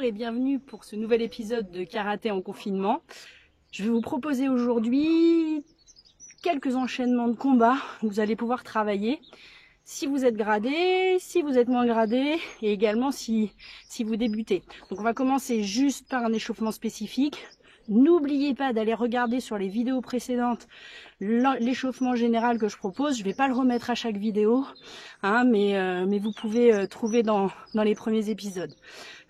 et bienvenue pour ce nouvel épisode de Karaté en confinement. Je vais vous proposer aujourd'hui quelques enchaînements de combats que vous allez pouvoir travailler si vous êtes gradé, si vous êtes moins gradé et également si vous débutez. Donc on va commencer juste par un échauffement spécifique. N'oubliez pas d'aller regarder sur les vidéos précédentes l'échauffement général que je propose. Je ne vais pas le remettre à chaque vidéo, hein, mais vous pouvez trouver dans les premiers épisodes.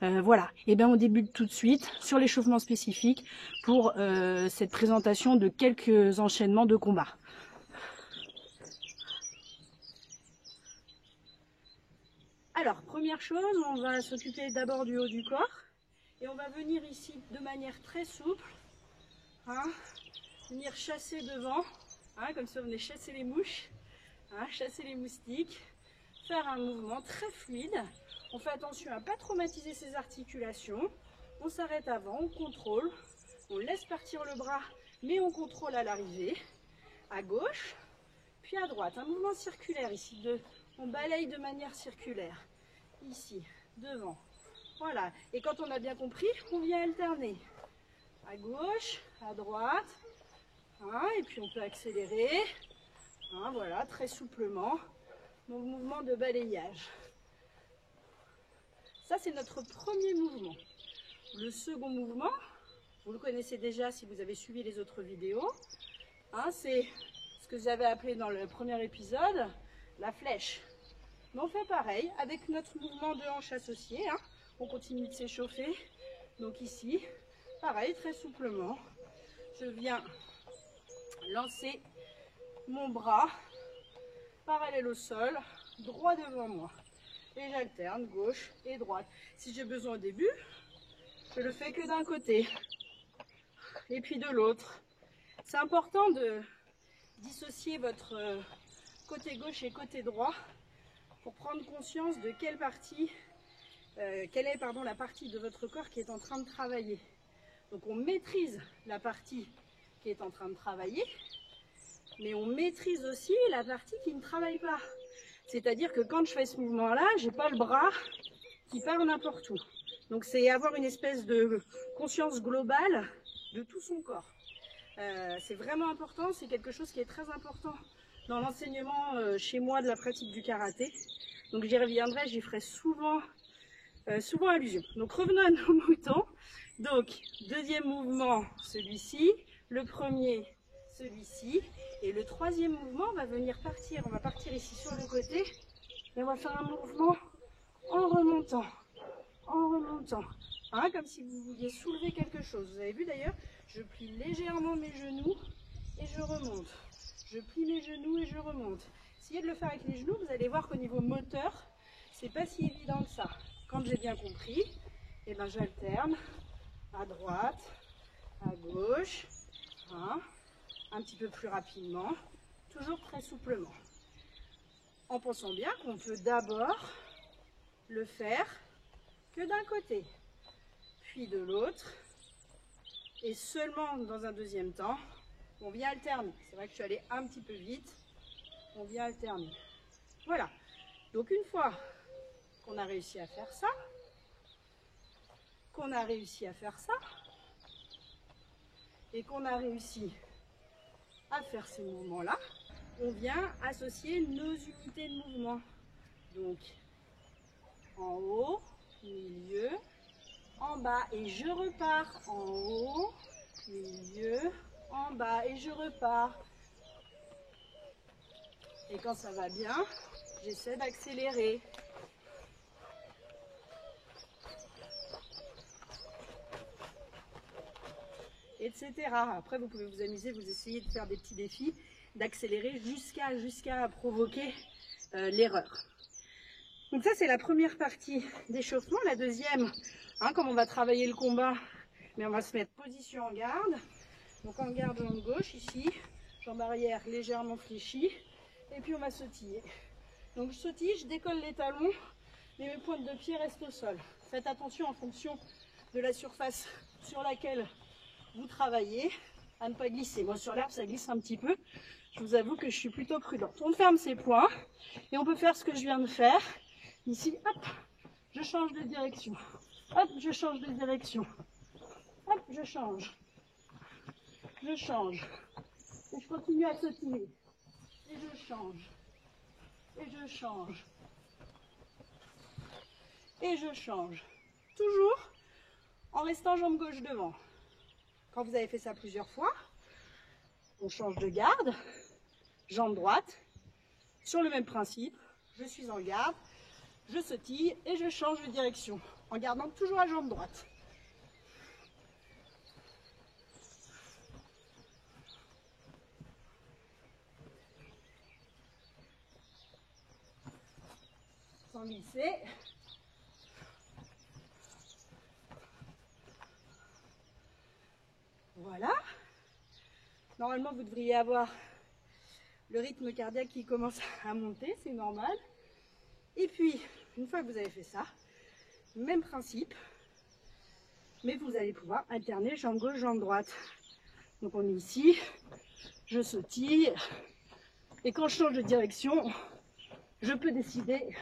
Voilà, et bien on débute tout de suite sur l'échauffement spécifique pour cette présentation de quelques enchaînements de combats. Alors, première chose, on va s'occuper d'abord du haut du corps. Et on va venir ici de manière très souple, hein, venir chasser devant, hein, comme ça vous venez chasser les mouches, hein, chasser les moustiques, faire un mouvement très fluide. On fait attention à ne pas traumatiser ses articulations, on s'arrête avant, on contrôle, on laisse partir le bras, mais on contrôle à l'arrivée, à gauche, puis à droite. Un mouvement circulaire ici, on balaye de manière circulaire, ici, devant. Voilà, et quand on a bien compris, on vient alterner à gauche, à droite, hein, et puis on peut accélérer, hein, voilà, très souplement, mon mouvement de balayage. Ça, c'est notre premier mouvement. Le second mouvement, vous le connaissez déjà si vous avez suivi les autres vidéos, hein, c'est ce que j'avais appelé dans le premier épisode, la flèche. Mais on fait pareil avec notre mouvement de hanche associé, hein. On continue de s'échauffer. Donc ici, pareil, très souplement. Je viens lancer mon bras parallèle au sol, droit devant moi. Et j'alterne gauche et droite. Si j'ai besoin au début, je le fais que d'un côté. Et puis de l'autre. C'est important de dissocier votre côté gauche et côté droit pour prendre conscience de quelle est la partie de votre corps qui est en train de travailler. Donc on maîtrise la partie qui est en train de travailler, mais on maîtrise aussi la partie qui ne travaille pas. C'est-à-dire que quand je fais ce mouvement-là, je n'ai pas le bras qui part n'importe où. Donc c'est avoir une espèce de conscience globale de tout son corps. C'est vraiment important, c'est quelque chose qui est très important dans l'enseignement chez moi de la pratique du karaté. Donc j'y reviendrai, j'y ferai souvent allusion. Donc revenons à nos moutons. Donc deuxième mouvement, celui-ci, le premier, celui-ci, et le troisième mouvement va venir partir. On va partir ici sur le côté et on va faire un mouvement en remontant, hein, comme si vous vouliez soulever quelque chose. Vous avez vu d'ailleurs, je plie légèrement mes genoux et je remonte. Je plie mes genoux et je remonte. Essayez de le faire avec les genoux, vous allez voir qu'au niveau moteur, c'est pas si évident que ça. Quand j'ai bien compris, eh ben j'alterne à droite, à gauche, hein, un petit peu plus rapidement, toujours très souplement. En pensant bien qu'on peut d'abord le faire que d'un côté, puis de l'autre, et seulement dans un deuxième temps, on vient alterner. C'est vrai que je suis allée un petit peu vite, on vient alterner. Voilà, donc une fois qu'on a réussi à faire ça, et qu'on a réussi à faire ces mouvements-là, on vient associer nos unités de mouvement. Donc, en haut, milieu, en bas, et je repars. En haut, milieu, en bas, et je repars. Et quand ça va bien, j'essaie d'accélérer. Etc. Après, vous pouvez vous amuser, vous essayez de faire des petits défis, d'accélérer jusqu'à provoquer l'erreur. Donc ça, c'est la première partie d'échauffement. La deuxième, hein, comme on va travailler le combat, mais on va se mettre position en garde. Donc en garde, jambe gauche, ici, jambe arrière légèrement fléchie, et puis on va sautiller. Donc je sautille, je décolle les talons, mais mes pointes de pied restent au sol. Faites attention en fonction de la surface sur laquelle vous travaillez, à ne pas glisser. Moi sur l'herbe ça glisse un petit peu, je vous avoue que je suis plutôt prudente. On ferme ses poings et on peut faire ce que je viens de faire. Ici, hop, je change de direction. Hop, je change de direction. Hop, je change. Je change. Et je continue à sautiller. Et je change. Et je change. Et je change. Toujours en restant jambe gauche devant. Quand vous avez fait ça plusieurs fois, on change de garde. Jambe droite. Sur le même principe, je suis en garde, je sautille et je change de direction. En gardant toujours la jambe droite. Sans glisser. Voilà. Normalement, vous devriez avoir le rythme cardiaque qui commence à monter, c'est normal. Et puis, une fois que vous avez fait ça, même principe, mais vous allez pouvoir alterner jambe gauche, jambe droite. Donc on est ici, je sautille, et quand je change de direction, je peux décider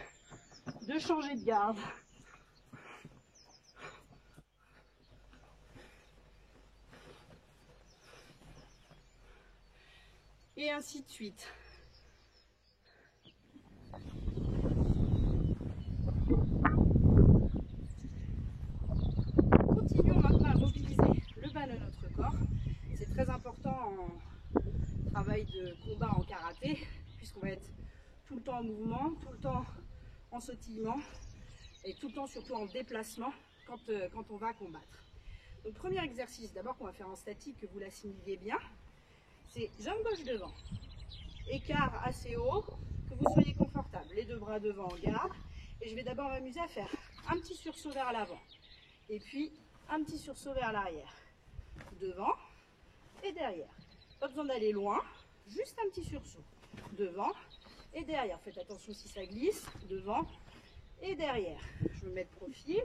de changer de garde. Et ainsi de suite. Continuons maintenant à mobiliser le bas de notre corps. C'est très important en travail de combat en karaté, puisqu'on va être tout le temps en mouvement, tout le temps en sautillement, et tout le temps surtout en déplacement quand on va combattre. Donc premier exercice, d'abord qu'on va faire en statique, que vous l'assimiliez bien, c'est jambe gauche devant, écart assez haut, que vous soyez confortable, les deux bras devant en garde, et je vais d'abord m'amuser à faire un petit sursaut vers l'avant, et puis un petit sursaut vers l'arrière, devant et derrière. Pas besoin d'aller loin, juste un petit sursaut, devant et derrière. Faites attention si ça glisse, devant et derrière. Je me mets de profil,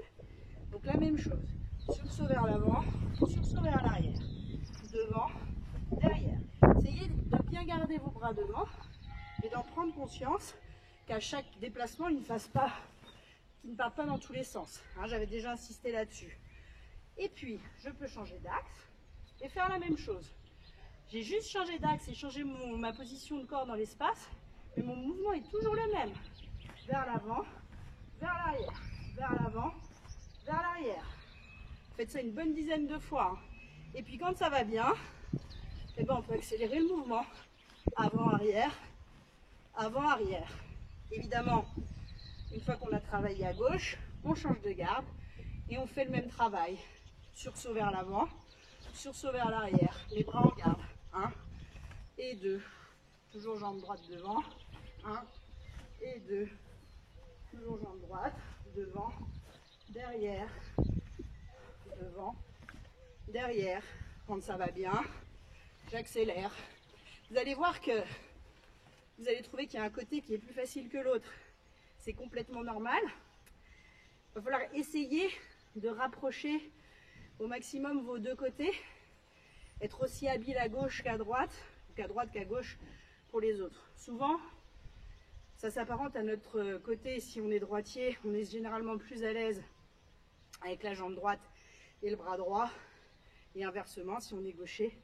donc la même chose, sursaut vers l'avant, sursaut vers l'arrière, devant, derrière. Essayez de bien garder vos bras devant et d'en prendre conscience qu'à chaque déplacement, il ne parte pas dans tous les sens. Hein, j'avais déjà insisté là-dessus. Et puis, je peux changer d'axe et faire la même chose. J'ai juste changé d'axe et changé ma position de corps dans l'espace, mais mon mouvement est toujours le même. Vers l'avant, vers l'arrière, vers l'avant, vers l'arrière. Faites ça une bonne dizaine de fois. Hein. Et puis quand ça va bien, eh ben, on peut accélérer le mouvement. Avant, arrière, avant, arrière. Évidemment, une fois qu'on a travaillé à gauche, on change de garde et on fait le même travail. Sursaut vers l'avant, sursaut vers l'arrière, les bras en garde. 1 et 2. Toujours jambe droite devant. 1 et 2. Toujours jambe droite, devant, derrière, devant, derrière. Quand ça va bien, j'accélère. Vous allez voir que vous allez trouver qu'il y a un côté qui est plus facile que l'autre. C'est complètement normal. Il va falloir essayer de rapprocher au maximum vos deux côtés. Être aussi habile à gauche qu'à droite qu'à gauche pour les autres. Souvent, ça s'apparente à notre côté. Si on est droitier, on est généralement plus à l'aise avec la jambe droite et le bras droit. Et inversement, si on est gaucher,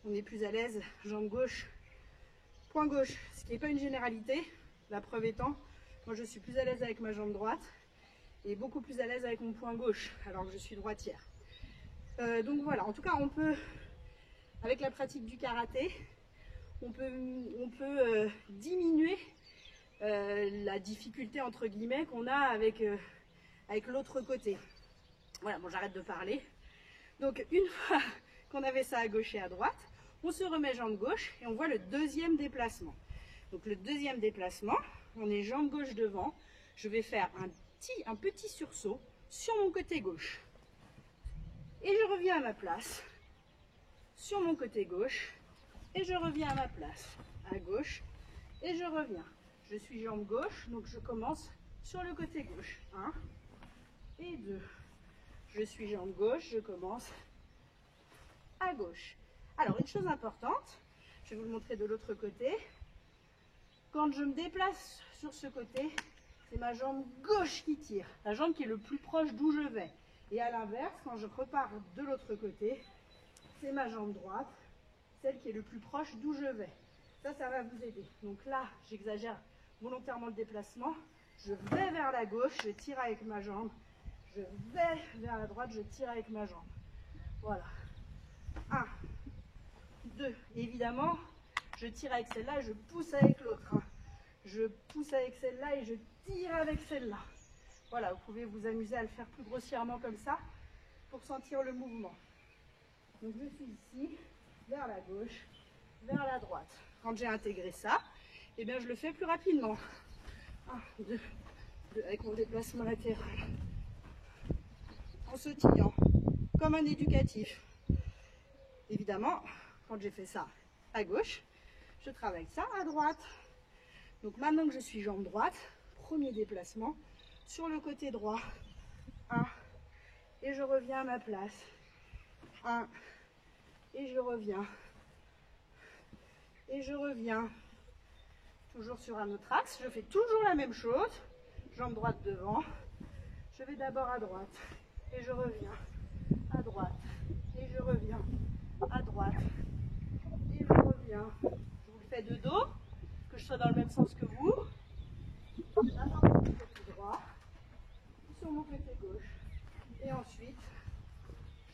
on est plus à l'aise jambe gauche, poing gauche. Ce qui n'est pas une généralité, la preuve étant, moi je suis plus à l'aise avec ma jambe droite et beaucoup plus à l'aise avec mon poing gauche, alors que je suis droitière. Donc voilà, en tout cas, on peut, avec la pratique du karaté, on peut diminuer la difficulté entre guillemets qu'on a avec l'autre côté. Voilà, bon, j'arrête de parler. Donc une fois qu'on avait ça à gauche et à droite, on se remet jambe gauche et on voit le deuxième déplacement. Donc le deuxième déplacement, on est jambe gauche devant. Je vais faire un petit sursaut sur mon côté gauche. Et je reviens à ma place sur mon côté gauche. Et je reviens à ma place à gauche. Et je reviens. Je suis jambe gauche, donc je commence sur le côté gauche. 1 et 2. Je suis jambe gauche, je commence à gauche. Alors, une chose importante, je vais vous le montrer de l'autre côté. Quand je me déplace sur ce côté, c'est ma jambe gauche qui tire, la jambe qui est le plus proche d'où je vais. Et à l'inverse, quand je repars de l'autre côté, c'est ma jambe droite, celle qui est le plus proche d'où je vais. Ça va vous aider. Donc là, j'exagère volontairement le déplacement. Je vais vers la gauche, je tire avec ma jambe. Je vais vers la droite, je tire avec ma jambe. Voilà. 1, 2. Évidemment, je tire avec celle-là et je pousse avec l'autre. Je pousse avec celle-là et je tire avec celle-là. Voilà, vous pouvez vous amuser à le faire plus grossièrement comme ça pour sentir le mouvement. Donc je suis ici, vers la gauche, vers la droite. Quand j'ai intégré ça, eh bien je le fais plus rapidement. 1, 2, avec mon déplacement latéral. En sautillant, comme un éducatif. Évidemment, quand j'ai fait ça à gauche, je travaille ça à droite. Donc maintenant que je suis jambe droite, premier déplacement sur le côté droit. 1, et je reviens à ma place. 1, et je reviens. Et je reviens. Toujours sur un autre axe, je fais toujours la même chose. Jambe droite devant. Je vais d'abord à droite. Et je reviens. À droite. Et je reviens. À droite. Et je reviens. Je vous le fais de dos, que je sois dans le même sens que vous. D'abord sur mon côté droit, sur mon côté gauche. Et ensuite,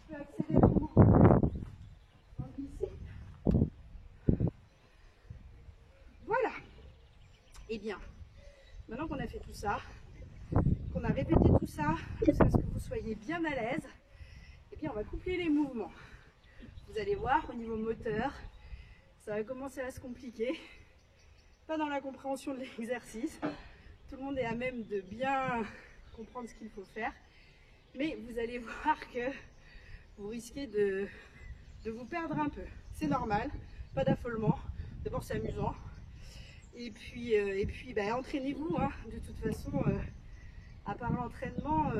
je peux accélérer le mouvement. En glisser. Voilà. Et bien, maintenant qu'on a fait tout ça, qu'on a répété tout ça, jusqu'à ce que vous soyez bien à l'aise, et bien on va coupler les mouvements. Vous allez voir, au niveau moteur, ça va commencer à se compliquer. Pas dans la compréhension de l'exercice. Tout le monde est à même de bien comprendre ce qu'il faut faire. Mais vous allez voir que vous risquez de vous perdre un peu. C'est normal, pas d'affolement. D'abord c'est amusant. Et puis entraînez-vous. Hein. De toute façon, à part l'entraînement,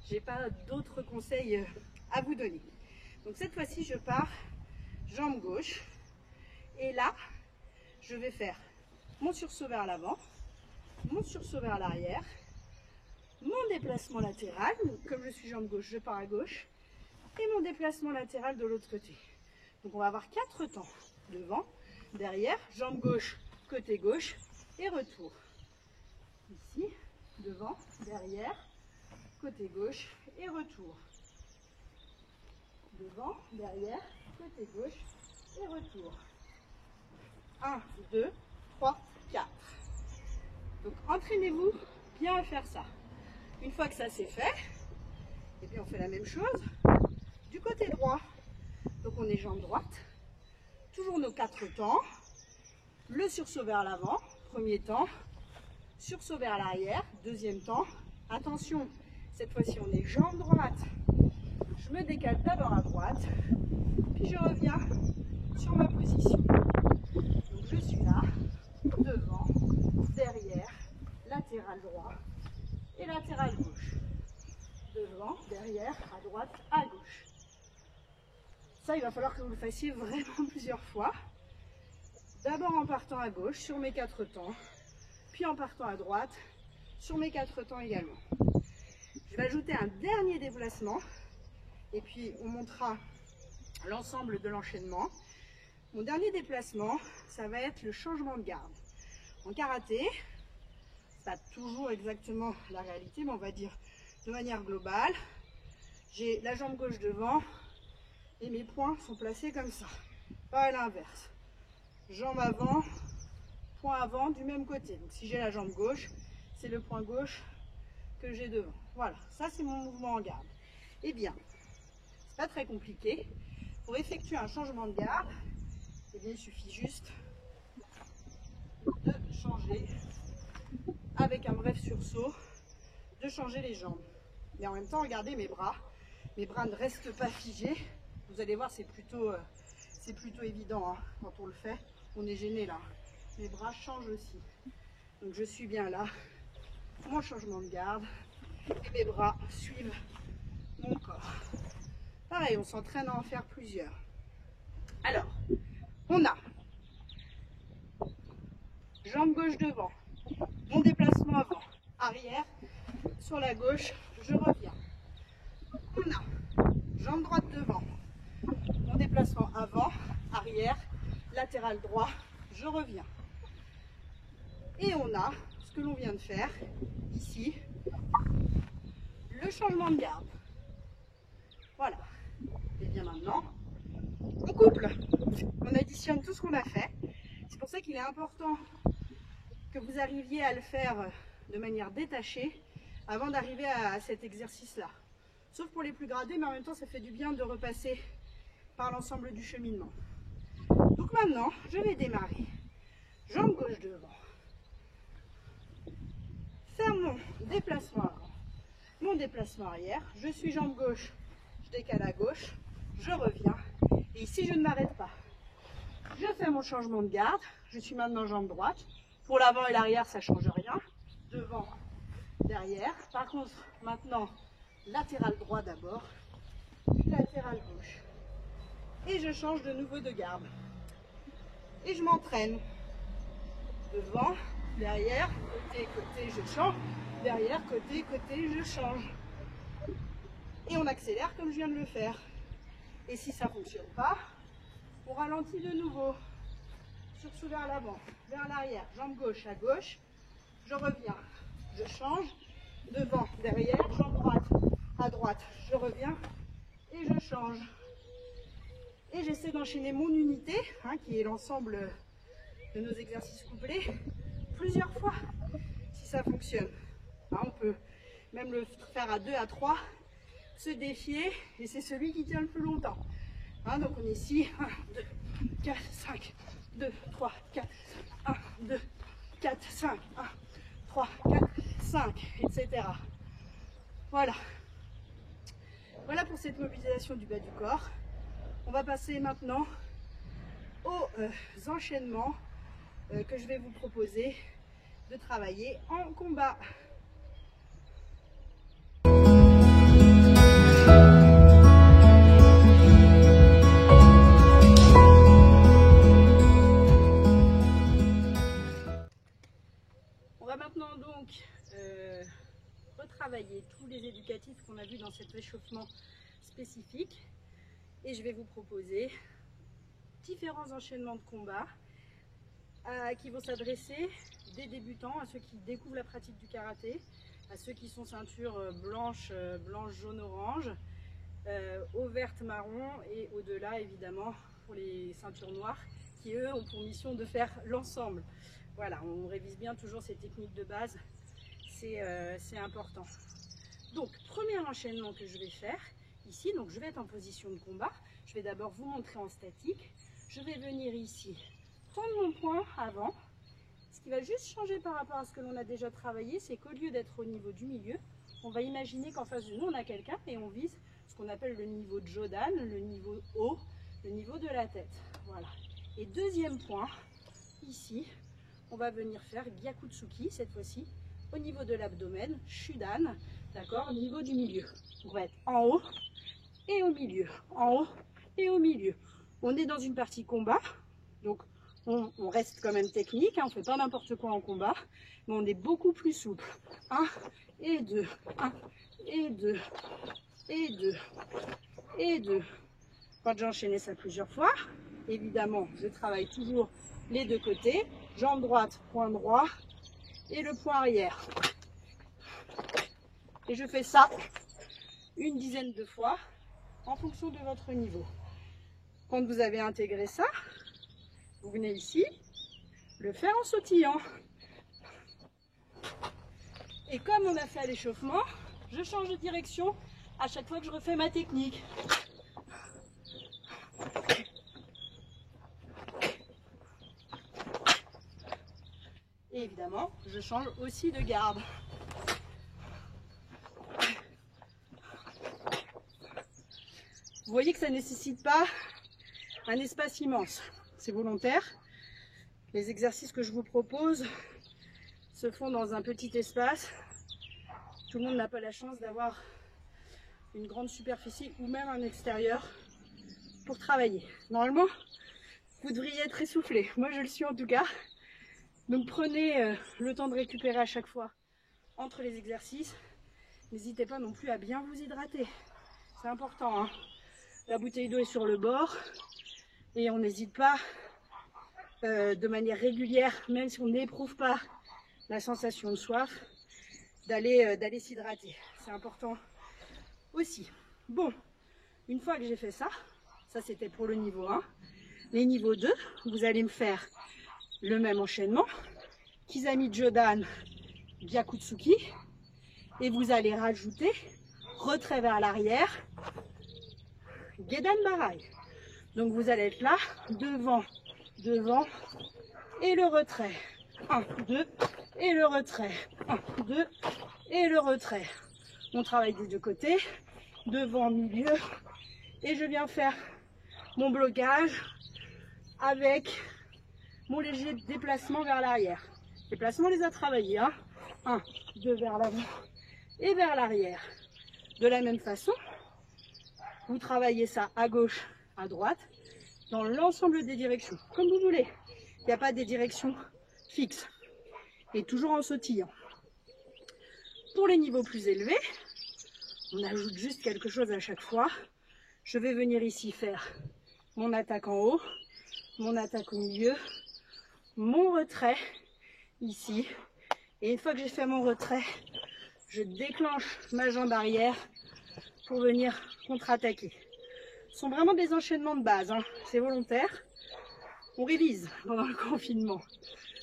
j'ai pas d'autres conseils à vous donner. Donc cette fois-ci, je pars jambe gauche. Et là, je vais faire mon sursaut vers l'avant, mon sursaut vers l'arrière, mon déplacement latéral. Donc, comme je suis jambe gauche, je pars à gauche. Et mon déplacement latéral de l'autre côté. Donc on va avoir 4 temps. Devant, derrière, jambe gauche, côté gauche et retour. Ici, devant, derrière, côté gauche et retour. Devant, derrière, côté gauche et retour. 1, 2, 3, 4. Donc entraînez-vous bien à faire ça. Une fois que ça c'est fait, et puis on fait la même chose du côté droit. Donc on est jambe droite, toujours nos 4 temps. Le sursaut vers l'avant, premier temps. Sursaut vers l'arrière, deuxième temps. Attention, cette fois-ci on est jambe droite. Je me décale d'abord à droite, puis je reviens sur ma position. Donc je suis là, devant, derrière, latéral droit et latéral gauche. Devant, derrière, à droite, à gauche. Ça, il va falloir que vous le fassiez vraiment plusieurs fois. D'abord en partant à gauche sur mes 4 temps, puis en partant à droite sur mes 4 temps également. Je vais ajouter un dernier déplacement et puis on montrera l'ensemble de l'enchaînement. Mon dernier déplacement, ça va être le changement de garde. En karaté, c'est pas toujours exactement la réalité, mais on va dire de manière globale, j'ai la jambe gauche devant et mes poings sont placés comme ça, pas à l'inverse. Jambe avant, point avant du même côté. Donc si j'ai la jambe gauche, c'est le point gauche que j'ai devant. Voilà, ça c'est mon mouvement en garde. Eh bien, c'est pas très compliqué. Pour effectuer un changement de garde, eh bien, il suffit juste de changer, avec un bref sursaut, de changer les jambes. Et en même temps, regardez mes bras ne restent pas figés. Vous allez voir, c'est plutôt évident hein, quand on le fait. On est gêné là. Mes bras changent aussi. Donc je suis bien là, mon changement de garde, et mes bras suivent mon corps. Pareil, on s'entraîne à en faire plusieurs. Alors, on a jambe gauche devant, mon déplacement avant, arrière, sur la gauche, je reviens. latéral droit, je reviens. Et on a ce que l'on vient de faire ici, le changement de garde. Voilà. Et bien maintenant, on couple. On additionne tout ce qu'on a fait. C'est pour ça qu'il est important que vous arriviez à le faire de manière détachée avant d'arriver à cet exercice-là. Sauf pour les plus gradés, mais en même temps, ça fait du bien de repasser par l'ensemble du cheminement. Donc maintenant, je vais démarrer. Jambe gauche devant. Faire mon déplacement avant, mon déplacement arrière. Je suis jambe gauche, je décale à gauche, je reviens. Et ici, je ne m'arrête pas. Je fais mon changement de garde. Je suis maintenant jambe droite. Pour l'avant et l'arrière, ça ne change rien. Devant, derrière. Par contre, maintenant, latéral droit d'abord, puis latéral gauche. Et je change de nouveau de garde. Et je m'entraîne. Devant, derrière, côté, côté, je change. Derrière, côté, côté, je change. Et on accélère comme je viens de le faire. Et si ça ne fonctionne pas, on ralentit de nouveau. Sursaut vers l'avant, vers l'arrière, jambe gauche à gauche. Je reviens, je change. Devant, derrière, jambe droite à droite. Je reviens et je change. Et j'essaie d'enchaîner mon unité, qui est l'ensemble de nos exercices couplés, plusieurs fois, si ça fonctionne. On peut même le faire à 2, à 3, se défier, et c'est celui qui tient le plus longtemps. Donc on est ici, 1, 2, 4, 5, 2, 3, 4, 1, 2, 4, 5, 1, 3, 4, 5, etc. Voilà. Voilà pour cette mobilisation du bas du corps. On va passer maintenant aux enchaînements que je vais vous proposer de travailler en combat. On va maintenant donc retravailler tous les éducatifs qu'on a vus dans cet échauffement spécifique et je vais vous proposer différents enchaînements de combat qui vont s'adresser des débutants, à ceux qui découvrent la pratique du karaté, à ceux qui sont ceinture blanche, jaune, orange, aux vertes, marron et au-delà évidemment pour les ceintures noires qui eux ont pour mission de faire l'ensemble. Voilà, on révise bien toujours ces techniques de base, c'est important. Donc, premier enchaînement que je vais faire ici, donc je vais être en position de combat. Je vais d'abord vous montrer en statique. Je vais venir ici, tendre mon poing avant. Ce qui va juste changer par rapport à ce que l'on a déjà travaillé, c'est qu'au lieu d'être au niveau du milieu, on va imaginer qu'en face de nous, on a quelqu'un et on vise ce qu'on appelle le niveau de Jodan, le niveau haut, le niveau de la tête. Voilà. Et deuxième point, ici, on va venir faire Gyakutsuki cette fois-ci au niveau de l'abdomen, Shudan, d'accord, au niveau du milieu. On va être en haut et au milieu, en haut et au milieu. On est dans une partie combat, donc on reste quand même technique, on ne fait pas n'importe quoi en combat, mais on est beaucoup plus souple. 1 et 2, 1 et 2, et 2, et 2. Quand j'ai enchaîné ça plusieurs fois, évidemment, je travaille toujours les deux côtés, jambe droite, poing droit, et le poing arrière. Et je fais ça une dizaine de fois en fonction de votre niveau. Quand vous avez intégré ça, vous venez ici, le faire en sautillant. Et comme on a fait à l'échauffement, je change de direction à chaque fois que je refais ma technique. Et évidemment, je change aussi de garde. Vous voyez que ça ne nécessite pas un espace immense. C'est volontaire. Les exercices que je vous propose se font dans un petit espace. Tout le monde n'a pas la chance d'avoir une grande superficie ou même un extérieur pour travailler. Normalement, vous devriez être essoufflé. Moi, je le suis en tout cas. Donc prenez le temps de récupérer à chaque fois entre les exercices. N'hésitez pas non plus à bien vous hydrater. C'est important, hein. La bouteille d'eau est sur le bord et on n'hésite pas de manière régulière, même si on n'éprouve pas la sensation de soif, d'aller s'hydrater. C'est important aussi. Bon, une fois que j'ai fait ça, ça c'était pour le niveau 1. Les niveaux 2, vous allez me faire le même enchaînement. Kizami Jodan, Gyakutsuki. Et vous allez rajouter retrait vers l'arrière, Gedan Barai. Donc vous allez être là, devant, devant, et le retrait. 1, 2, et le retrait. 1, 2, et le retrait. On travaille des deux côtés, devant, milieu, et je viens faire mon blocage avec mon léger déplacement vers l'arrière. Déplacement, on les a travaillés. 1, 2 vers l'avant et vers l'arrière. De la même façon, vous travaillez ça à gauche, à droite, dans l'ensemble des directions, comme vous voulez. Il n'y a pas des directions fixes. Et toujours en sautillant. Pour les niveaux plus élevés, on ajoute juste quelque chose à chaque fois. Je vais venir ici faire mon attaque en haut, mon attaque au milieu, mon retrait ici. Et une fois que j'ai fait mon retrait, je déclenche ma jambe arrière pour venir contre-attaquer. Ce sont vraiment des enchaînements de base, c'est volontaire. On révise pendant le confinement.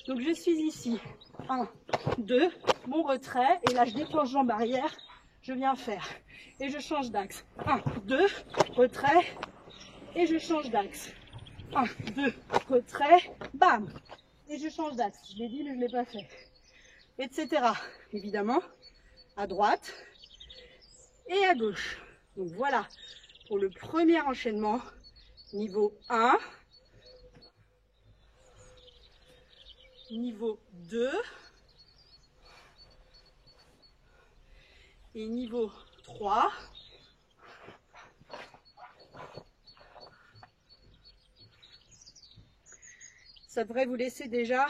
Donc je suis ici, 1, 2, mon retrait, et là je déclenche jambe arrière, je viens faire. Et je change d'axe. 1, 2, retrait, et je change d'axe. 1, 2, retrait, bam. Et je change d'axe. Je l'ai dit mais je ne l'ai pas fait. Etc. Évidemment, à droite et à gauche. Donc voilà pour le premier enchaînement, niveau 1. Niveau 2 et niveau 3. Ça devrait vous laisser déjà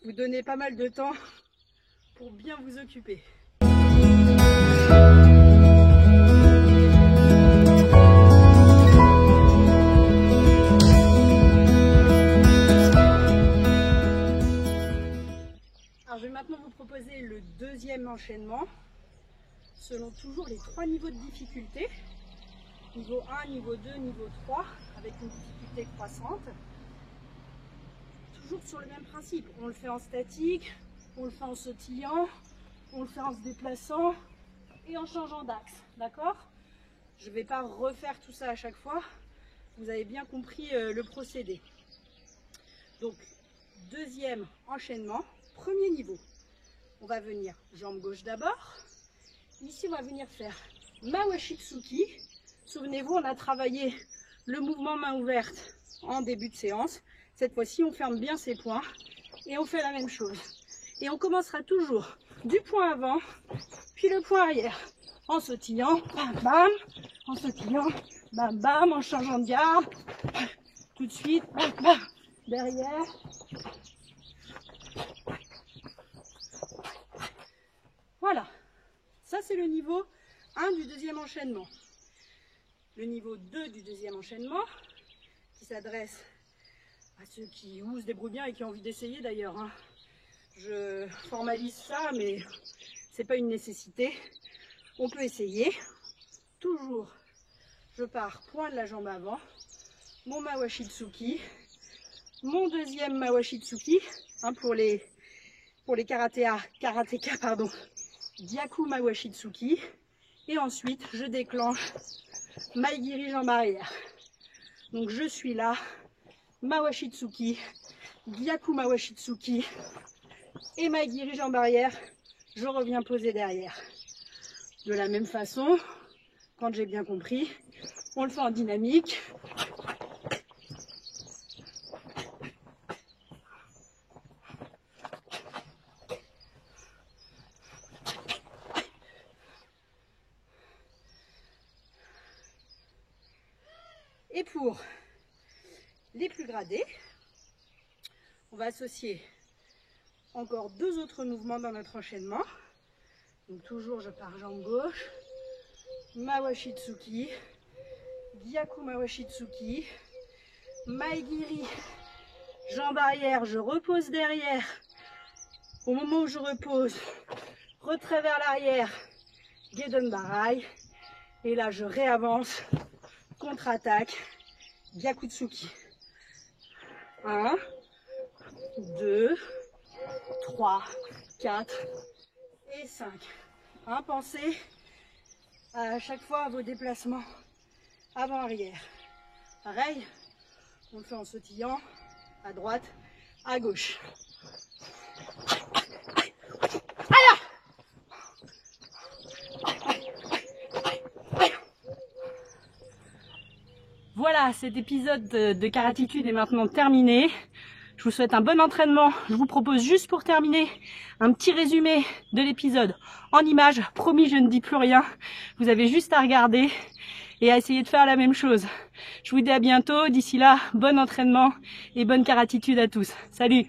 vous donner pas mal de temps pour bien vous occuper. Alors, je vais maintenant vous proposer le deuxième enchaînement selon toujours les 3 niveaux de difficulté. Niveau 1, niveau 2, niveau 3, avec une difficulté croissante. Toujours sur le même principe. On le fait en statique, on le fait en sautillant, on le fait en se déplaçant et en changeant d'axe. D'accord? Je ne vais pas refaire tout ça à chaque fois. Vous avez bien compris le procédé. Donc, deuxième enchaînement. Premier niveau, on va venir jambe gauche d'abord. Ici, on va venir faire Mawashitsuki. Souvenez-vous, on a travaillé le mouvement main ouverte en début de séance. Cette fois-ci, on ferme bien ses poings et on fait la même chose. Et on commencera toujours du point avant, puis le point arrière. En sautillant, bam, bam, en sautillant, bam, bam, en changeant de garde. Tout de suite, bam, bam, derrière. Voilà, ça c'est le niveau 1 du deuxième enchaînement. Le niveau 2 du deuxième enchaînement, qui s'adresse à ceux qui se débrouillent bien et qui ont envie d'essayer d'ailleurs. Je formalise ça, mais c'est pas une nécessité. On peut essayer. Toujours, je pars point de la jambe avant, mon Mawashitsuki, mon deuxième Mawashitsuki, pour les karatékas, pardon. Gyaku Mawashitsuki, et ensuite je déclenche Maegiri jambe arrière. Donc je suis là, Mawashitsuki, Gyaku Mawashitsuki et Maegiri jambe arrière, je reviens poser derrière. De la même façon, quand j'ai bien compris, on le fait en dynamique. Et pour les plus gradés, on va associer encore 2 autres mouvements dans notre enchaînement. Donc toujours je pars jambe gauche, Mawashitsuki, Gyaku Mawashitsuki, Maegiri Jambes arrière, je repose derrière. Au moment où je repose, retrait vers l'arrière, Gedan Barai. Et là, je réavance, contre-attaque, Gyakutsuki. 1, 2, 3, 4 et 5. Pensez à chaque fois à vos déplacements avant-arrière. Pareil, on le fait en sautillant à droite, à gauche. Voilà, cet épisode de Karatitude est maintenant terminé. Je vous souhaite un bon entraînement. Je vous propose juste pour terminer un petit résumé de l'épisode en images. Promis, je ne dis plus rien. Vous avez juste à regarder et à essayer de faire la même chose. Je vous dis à bientôt. D'ici là, bon entraînement et bonne Karatitude à tous. Salut!